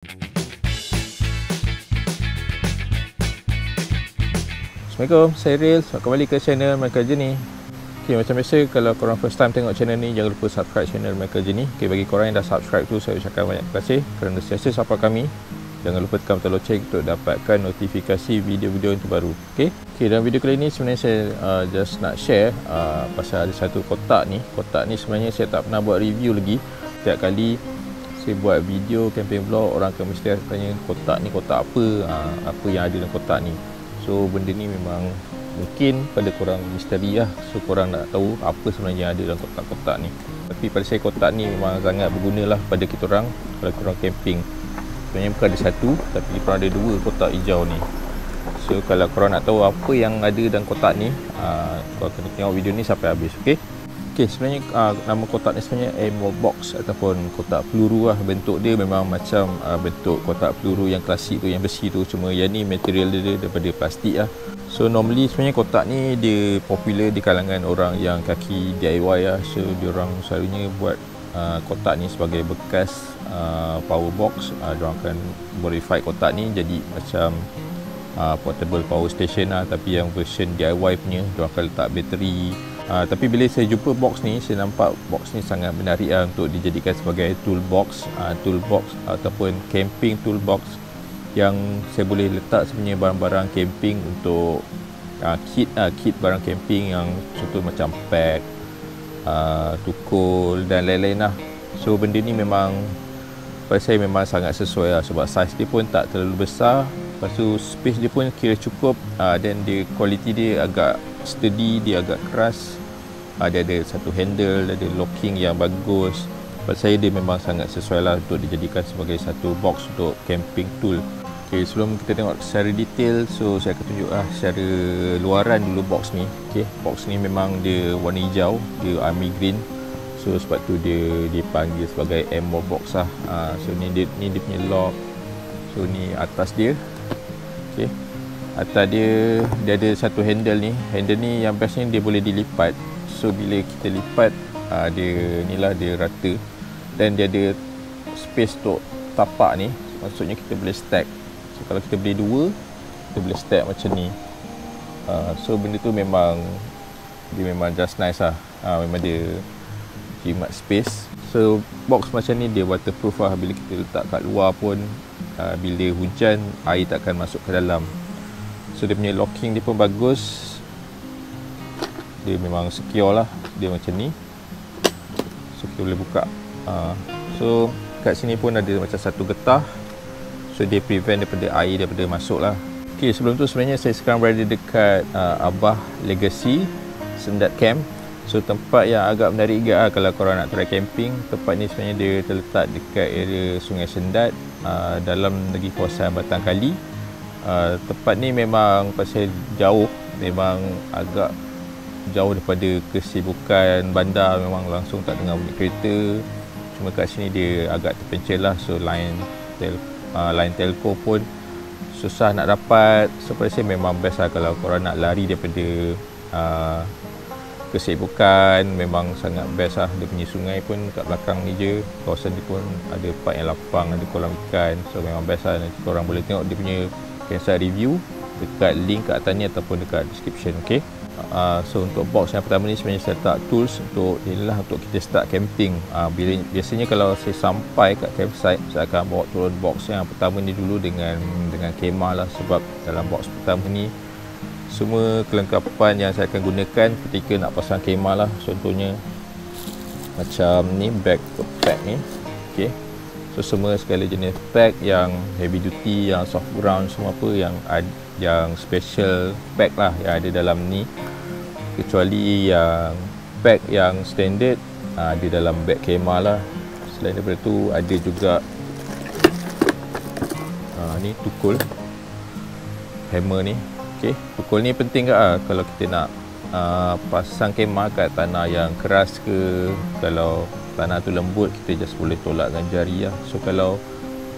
Assalamualaikum, saya Ril. Selamat kembali ke channel Michael Journey. Okay, macam biasa, kalau korang first time tengok channel ni, jangan lupa subscribe channel Michael Journey. Okay, bagi korang yang dah subscribe tu, saya ucapkan banyak terima kasih kerana sentiasa support kami. Jangan lupa tekan butang loceng untuk dapatkan notifikasi video-video yang terbaru. Okay, dalam video kali ni sebenarnya saya just nak share pasal ada satu kotak ni. Kotak ni sebenarnya saya tak pernah buat review lagi. Setiap kali saya buat video campaign vlog, orang akan mesti tanya kotak ni kotak apa, apa yang ada dalam kotak ni. So benda ni memang mungkin pada korang misteri lah. So korang nak tahu apa sebenarnya yang ada dalam kotak-kotak ni. Tapi pada saya kotak ni memang sangat berguna lah pada kita orang kalau korang camping. Sebenarnya bukan ada satu, tapi korang ada dua kotak hijau ni. So kalau korang nak tahu apa yang ada dalam kotak ni, korang kena tengok video ni sampai habis. Okay, sebenarnya nama kotak ni sebenarnya ammo box ataupun kotak peluru lah. Bentuk dia memang macam bentuk kotak peluru yang klasik tu, yang besi tu. Cuma yang ni material dia daripada plastik lah. So normally sebenarnya kotak ni dia popular di kalangan orang yang kaki DIY lah. So diorang selalunya buat kotak ni sebagai bekas power box. Diorang akan modify kotak ni jadi macam portable power station lah, tapi yang version DIY punya. Diorang akan letak bateri. Tapi bila saya jumpa box ni, saya nampak box ni sangat menarik lah untuk dijadikan sebagai toolbox ataupun camping toolbox yang saya boleh letak sebenarnya barang-barang camping untuk kit barang camping yang contoh macam pack, tukul dan lain-lain lah. So benda ni memang pada saya memang sangat sesuai lah, sebab saiz dia pun tak terlalu besar, lepas tu space dia pun kira cukup, dan dia quality dia agak sturdy, dia agak keras. Dia ada satu handle, ada locking yang bagus. Pada saya dia memang sangat sesuai lah untuk dijadikan sebagai satu box untuk camping tool. Okay, sebelum kita tengok secara detail, so saya akan tunjuk secara luaran dulu box ni. Okay, box ni memang dia warna hijau, dia army green. So sebab tu dia dipanggil sebagai ammo box lah. So ni dia punya lock. So ni atas dia. Okay, atas dia ada satu handle ni. Handle ni yang bestnya dia boleh dilipat. So bila kita lipat, dia ni lah, dia rata. Dan dia ada space untuk tapak ni. Maksudnya kita boleh stack. So kalau kita beli dua, kita boleh stack macam ni. So benda tu memang dia memang just nice lah. Memang dia jimat space. So box macam ni dia waterproof lah. Bila kita letak kat luar pun, bila hujan, air takkan masuk ke dalam. So dia punya locking dia pun bagus. Dia memang secure lah. Dia macam ni. So kita boleh buka. So kat sini pun ada macam satu getah. So dia prevent daripada air daripada masuk lah. Okay, sebelum tu sebenarnya saya sekarang berada dekat Abah Legacy Sendat Camp. So tempat yang agak menarik juga lah kalau korang nak try camping. Tempat ni sebenarnya dia terletak dekat area Sungai Sendat, dalam negeri kawasan Batang Kali. Tempat ni memang pasal jauh, memang agak jauh daripada kesibukan bandar. Memang langsung tak dengar bunyi kereta. Cuma kat sini dia agak terpencil lah. So line telco pun susah nak dapat. So pada saya memang best lah kalau korang nak lari daripada kesibukan. Memang sangat best lah. Dia punya sungai pun kat belakang ni je. Kawasan dia pun ada part yang lapang, ada kolam ikan. So memang best lah. Nanti korang boleh tengok dia punya campsite review dekat link kat atas ni ataupun dekat description. Okay, so untuk box yang pertama ni sebenarnya saya letak tools untuk inilah, untuk kita start camping. Biasanya kalau saya sampai kat campsite, saya akan bawa turun box yang pertama ni dulu dengan kemah lah. Sebab dalam box pertama ni semua kelengkapan yang saya akan gunakan ketika nak pasang kemah lah. Contohnya macam ni, bag pack ni. Okay, so semua segala jenis pack yang heavy duty, yang soft ground, semua apa yang special pack lah yang ada dalam ni. Kecuali yang pack yang standard ada dalam bag kemah lah. Selain daripada tu ada juga ni tukul, hammer ni. Okay, tukul ni penting ke kalau kita nak pasang kemah kat tanah yang keras ke. Kalau tanah tu lembut, kita just boleh tolak dengan jari lah. So kalau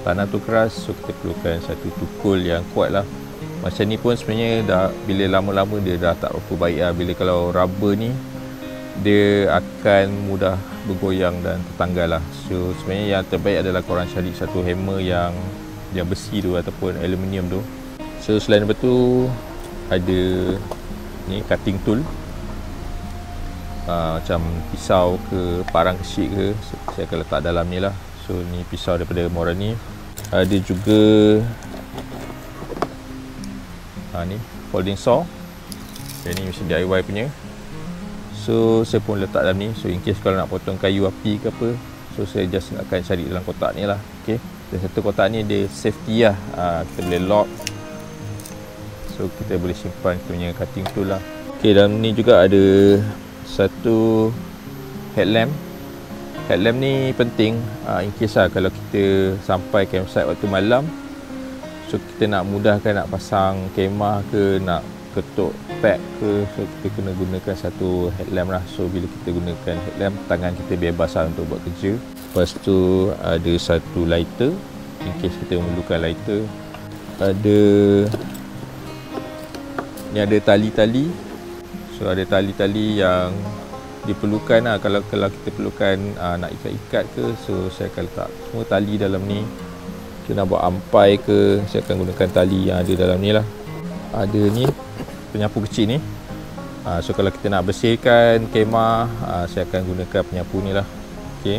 tanah tu keras, so kita perlukan satu tukul yang kuat lah. Macam ni pun sebenarnya dah, bila lama-lama dia dah tak berapa baik lah. Bila kalau rubber ni dia akan mudah bergoyang dan tertanggal lah. So sebenarnya yang terbaik adalah korang cari satu hammer yang besi tu ataupun aluminium tu. So selain daripada tu ada ni cutting tool, macam pisau ke parang kecil ke, saya akan letak dalam ni lah. So ni pisau daripada Morani. Ada juga ni folding saw. Yang ni mesti DIY punya. So saya pun letak dalam ni. So in case kalau nak potong kayu api ke apa, so saya just akan cari dalam kotak ni lah. Okay. Dan satu kotak ni dia safety lah, kita boleh lock. So kita boleh simpan kita punya cutting tool lah. Okay, dalam ni juga ada satu headlamp. Headlamp ni penting in case lah kalau kita sampai campsite waktu malam. So kita nak mudahkan nak pasang kemah ke, nak ketuk pack ke, so kita kena gunakan satu headlamp lah. So bila kita gunakan headlamp, tangan kita bebas lah untuk buat kerja. Lepas tu ada satu lighter in case kita memerlukan lighter. Ni ada tali-tali. So ada tali-tali yang diperlukan lah kalau kita perlukan nak ikat-ikat ke. So saya akan letak semua tali dalam ni. Kita nak buat ampai ke, saya akan gunakan tali yang ada dalam ni lah. Ada ni penyapu kecil ni. So kalau kita nak bersihkan kemah, saya akan gunakan penyapu ni lah. Okay.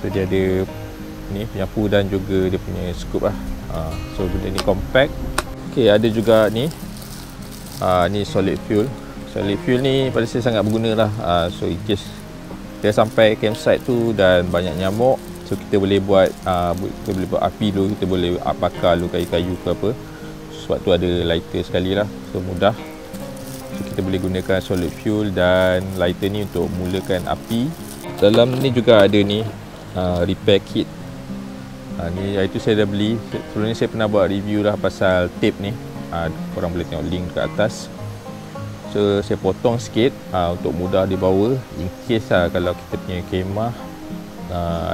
So dia ada ni penyapu dan juga dia punya scoop lah. So benda ni compact. Okay, ada juga ni. Ni solid fuel. Solid fuel ni pada saya sangat berguna lah. So in case kita sampai campsite tu dan banyak nyamuk, so kita boleh buat api dulu, kita boleh bakar dulu kayu-kayu ke apa. Sebab tu ada lighter sekali lah. So mudah. So kita boleh gunakan solid fuel dan lighter ni untuk mulakan api. Dalam ni juga ada ni repair kit. Ni itu saya dah beli. Sebelum ni saya pernah buat review lah pasal tape ni. Korang boleh tengok link ke atas. So saya potong sikit untuk mudah dibawa. In case lah kalau kita punya kemah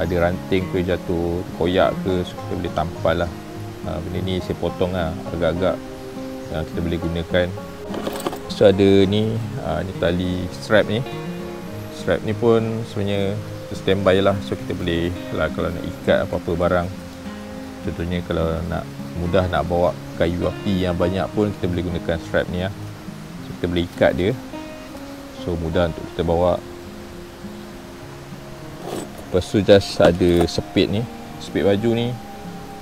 ada ranting ke jatuh, koyak ke, so kita boleh tampal lah. Benda ni saya potong lah agak-agak yang kita boleh gunakan. So ada ni tali strap ni. Strap ni pun sebenarnya standby lah. So kita boleh lah kalau nak ikat apa-apa barang. Contohnya kalau nak mudah nak bawa kayu api yang banyak pun kita boleh gunakan strap ni lah. So kita boleh ikat dia. So mudah untuk kita bawa. Lepas tu just ada sepit ni. Sepit baju ni.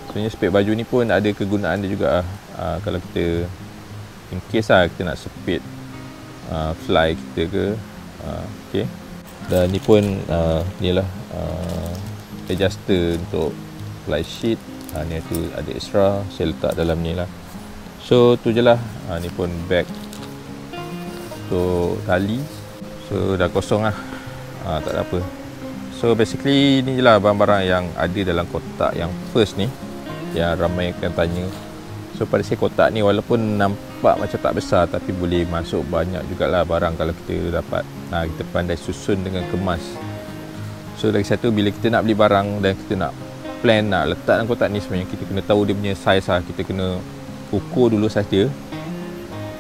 Sebenarnya sepit baju ni pun ada kegunaan dia juga lah. Kalau kita in case lah kita nak sepit fly kita ke. Okay. Dan ni pun ni lah adjuster untuk fly sheet. Ni tu ada extra, saya letak dalam ni lah. So tu je lah. Ni pun bag untuk tali. So dah kosong lah. Tak ada apa. So basically ni je lah barang-barang yang ada dalam kotak yang first ni, yang ramai akan tanya. So pada saya kotak ni walaupun nampak macam tak besar, tapi boleh masuk banyak jugalah barang kalau kita dapat kita pandai susun dengan kemas. So lagi satu, bila kita nak beli barang dan kita nak plan nak letak dalam kotak ni, sebenarnya kita kena tahu dia punya saiz lah. Kita kena ukur dulu saiz dia.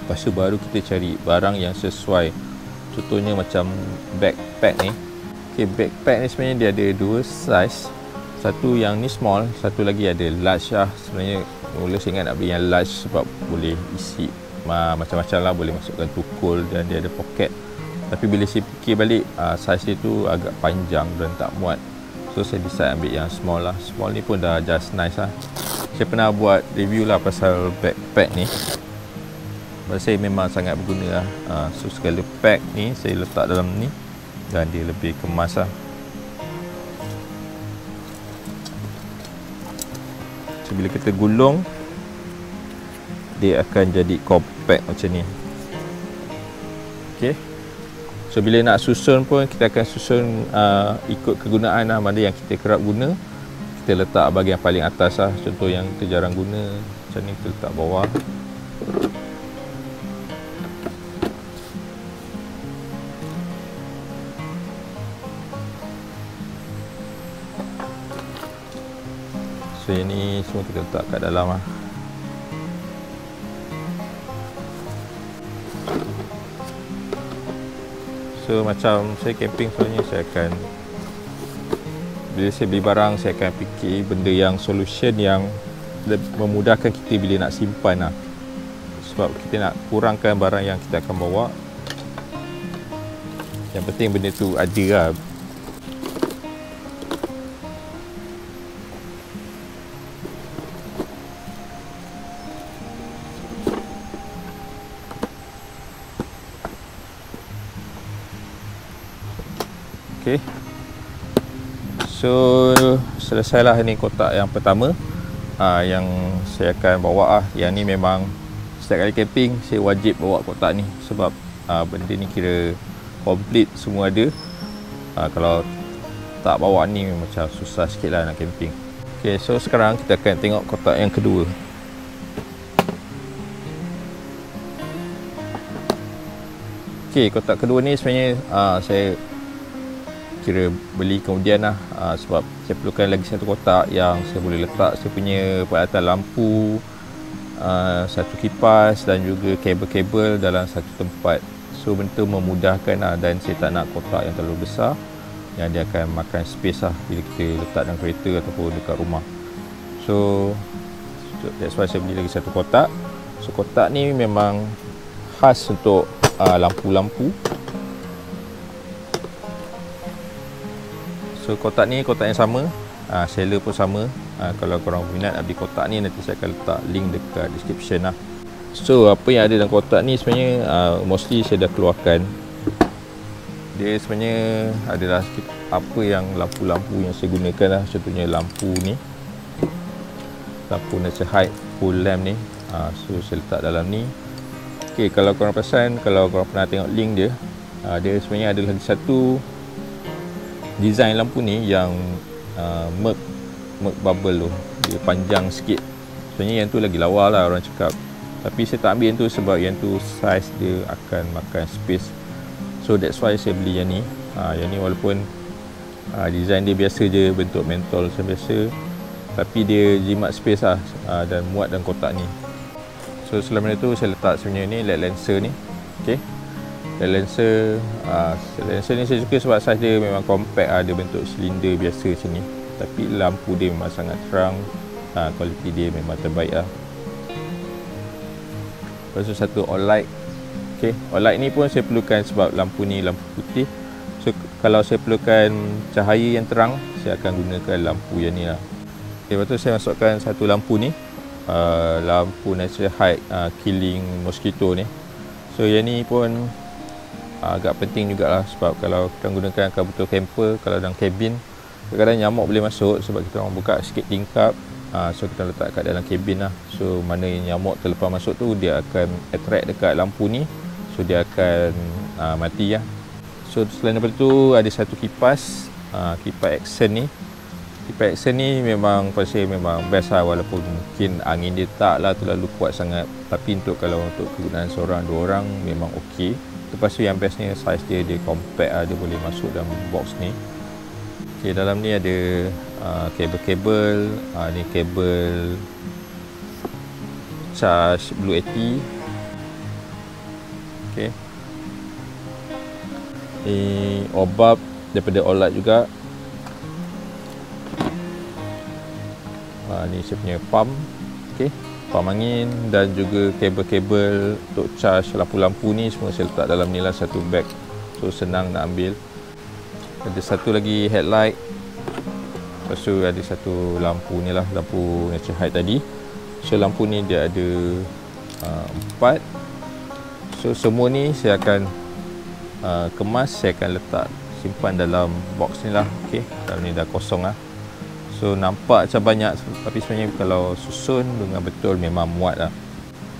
Lepas tu baru kita cari barang yang sesuai. Contohnya macam backpack ni. Okay, backpack ni sebenarnya dia ada dua saiz. Satu yang ni small, satu lagi ada large lah. Sebenarnya mula saya ingat nak beli yang large sebab boleh isi macam-macam lah. Boleh masukkan tukul dan dia ada poket. Tapi bila saya fikir balik, saiz dia tu agak panjang dan tak muat. So saya decide ambil yang small lah. Small ni pun dah just nice lah. Saya pernah buat review lah pasal backpack ni. Bagi saya memang sangat berguna lah. So segala pack ni saya letak dalam ni dan dia lebih kemas lah. So bila kita gulung, dia akan jadi compact macam ni. Okay. So bila nak susun pun kita akan susun ikut kegunaan lah, mana yang kita kerap guna. Kita letak bahagian paling atas lah. Contoh yang kita jarang guna, macam ni kita letak bawah. So yang ni semua kita letak kat dalam lah. So So macam saya camping sebenarnya, saya akan, bila saya beli barang, saya akan fikir benda yang solution yang memudahkan kita bila nak simpan lah. Sebab kita nak kurangkan barang yang kita akan bawa. Yang penting benda tu ada lah. Okay. So selesailah ni kotak yang pertama yang saya akan bawa lah. Yang ni memang setiap kali camping saya wajib bawa kotak ni. Sebab benda ni kira komplit, semua ada. Kalau tak bawa ni macam susah sikit lah nak camping. Okay, so sekarang kita akan tengok kotak yang kedua. Okay, kotak kedua ni sebenarnya saya kira beli kemudian lah, sebab saya perlukan lagi satu kotak yang saya boleh letak saya punya peralatan lampu, satu kipas dan juga kabel-kabel dalam satu tempat. So benda tu memudahkan lah, dan saya tak nak kotak yang terlalu besar yang dia akan makan space lah bila kita letak dalam kereta ataupun dekat rumah. So that's why saya beli lagi satu kotak. So kotak ni memang khas untuk lampu-lampu. So kotak ni kotak yang sama, seller pun sama. Kalau korang minat nak beli kotak ni, nanti saya akan letak link dekat description lah. So apa yang ada dalam kotak ni sebenarnya mostly saya dah keluarkan. Dia sebenarnya adalah apa yang lampu-lampu yang saya gunakan lah. Contohnya lampu ni, lampu Nature Hike full lamp ni. So saya letak dalam ni. Okay, kalau korang perasan, kalau korang pernah tengok link dia, dia sebenarnya ada lagi satu design lampu ni yang merc bubble tu, dia panjang sikit. Sebenarnya yang tu lagi lawa lah orang cakap, tapi saya tak ambil yang tu sebab yang tu size dia akan makan space. So that's why saya beli yang ni. Yang ni walaupun design dia biasa je, bentuk mentol biasa, tapi dia jimat space lah, dan muat dalam kotak ni. So selain itu saya letak sebenarnya ni LED lancer ni. Okay, LED lancer, lancer ni saya suka sebab saiz dia memang compact, ada bentuk silinder biasa macam ni, tapi lampu dia memang sangat terang, kualiti dia memang terbaik lah. Lepas tu satu all light. Okay, all light ni pun saya perlukan sebab lampu ni lampu putih. So kalau saya perlukan cahaya yang terang, saya akan gunakan lampu yang ni lah. Okay, lepas tu saya masukkan satu lampu ni, lampu Nature Hike killing mosquito ni. So yang ni pun agak penting jugalah, sebab kalau kita gunakan kabel camper, kalau dalam kabin kadang-kadang nyamuk boleh masuk sebab kita orang buka sikit tingkap. So kita letak kat dalam kabin lah. So mana yang nyamuk terlepas masuk tu, dia akan attract dekat lampu ni, so dia akan mati lah. So selain daripada tu ada satu kipas, kipas Action ni. Kipas Action ni memang pada saya memang best lah, walaupun mungkin angin dia taklah terlalu kuat sangat, tapi kalau untuk kegunaan seorang dua orang memang okey. Lepas tu yang bestnya saiz dia compact lah, dia boleh masuk dalam box ni. Okay, dalam ni ada kabel-kabel, ni kabel charge Blue 80. Okay, ni obab daripada All-Light juga. Ni saya punya pump, okay, pump angin, dan juga kabel-kabel untuk charge lampu-lampu ni semua saya letak dalam ni lah, satu bag, so senang nak ambil. Ada satu lagi headlight. Lepas tu ada satu lampu ni lah, lampu Nature Hike tadi. So lampu ni dia ada 4. So semua ni saya akan kemas, saya akan letak simpan dalam box ni lah. Okay, dalam ni dah kosong lah. So nampak macam banyak, tapi sebenarnya kalau susun dengan betul memang muat lah.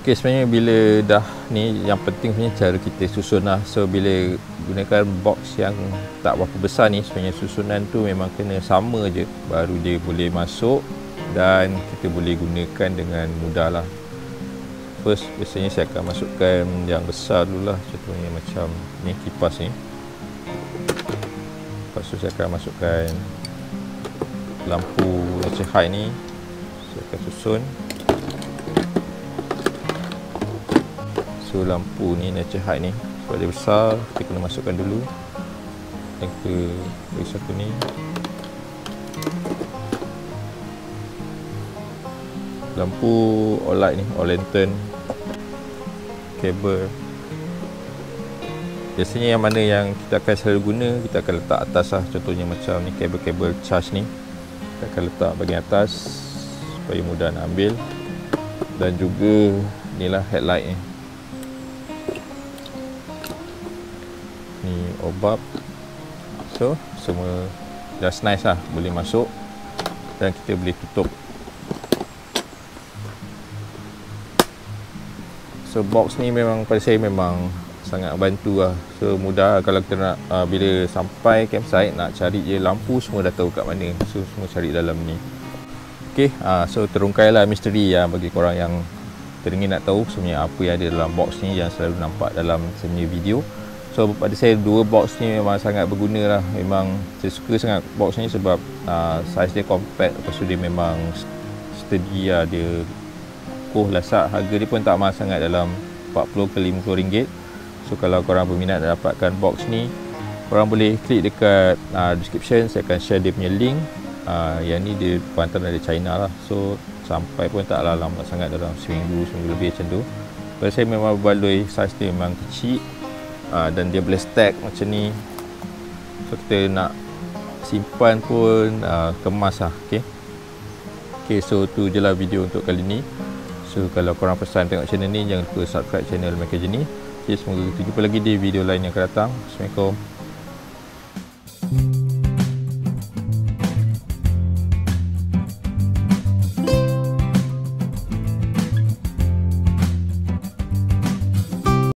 Okay, sebenarnya bila dah ni, yang penting sebenarnya cara kita susun lah. So bila gunakan box yang tak berapa besar ni, sebenarnya susunan tu memang kena sama je, baru dia boleh masuk dan kita boleh gunakan dengan mudah lah. First, biasanya saya akan masukkan yang besar dulu lah, contohnya macam ni, kipas ni. Lepas tu saya akan masukkan lampu Nature Hike ni, saya akan susun. So lampu ni Nature Hike ni sebab dia besar, kita kena masukkan dulu. Dan kita bagi satu ni. Lampu all light ni, all lantern, kabel. Biasanya yang mana yang kita akan selalu guna, kita akan letak atas lah. Contohnya macam ni, kabel-kabel charge ni kita akan letak bahagian atas supaya mudah nak ambil. Dan juga inilah headlight ni. Ni obab. So semua just nice lah, boleh masuk dan kita boleh tutup. So box ni memang pada saya memang sangat bantu lah. So mudah kalau kita nak bila sampai campsite nak cari je lampu, semua dah tahu kat mana. So semua cari dalam ni. Okay, so terungkailah misteri bagi korang yang teringin nak tahu sebenarnya apa yang ada dalam box ni yang selalu nampak dalam sebenarnya video. So pada saya dua box ni memang sangat berguna lah. Memang saya suka sangat box ni sebab saiz dia compact. Lepas tu dia memang sturdy lah. Dia kokoh lasak. Harga dia pun tak mahal sangat, dalam 40 ke 50 ringgit. So kalau korang berminat nak dapatkan box ni, korang boleh klik dekat description. Saya akan share dia punya link. Yang ni dia hantar dari China lah. So sampai pun taklah lama sangat, dalam seminggu lebih macam tu. Pada saya memang berbaloi, saiz dia memang kecil. Dan dia boleh stack macam ni. So kita nak simpan pun kemas lah. Okay, so tu je lah video untuk kali ni. So kalau korang pesan tengok channel ni, jangan lupa subscribe channel Mechageny. Okay, semoga kita jumpa lagi di video lain yang akan datang. Assalamualaikum.